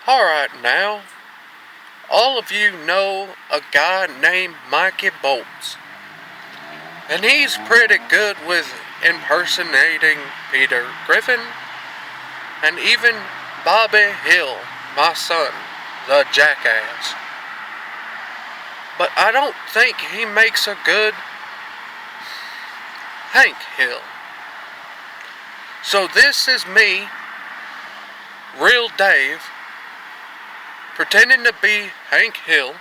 Alright now, all of you know a guy named Mikey Bolts. And he's pretty good with impersonating Peter Griffin and even Bobby Hill, my son, the jackass. But I don't think he makes a good Hank Hill. So this is me, real Dave, pretending to be Hank Hill,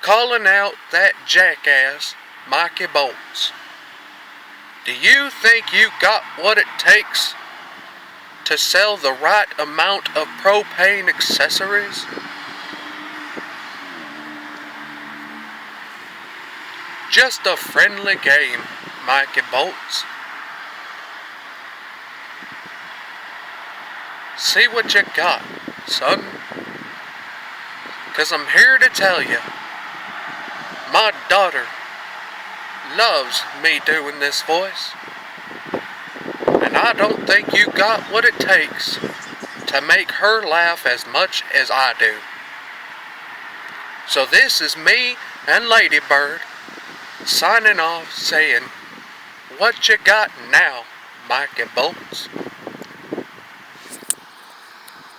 calling out that jackass Mikey Bolts. Do you think you got what it takes to sell the right amount of propane accessories? Just a friendly game, Mikey Bolts. See what you got, son. 'Cause I'm here to tell you, my daughter loves me doing this voice. And I don't think you got what it takes to make her laugh as much as I do. So this is me and Ladybird signing off saying, what you got now, Mikey Bolts?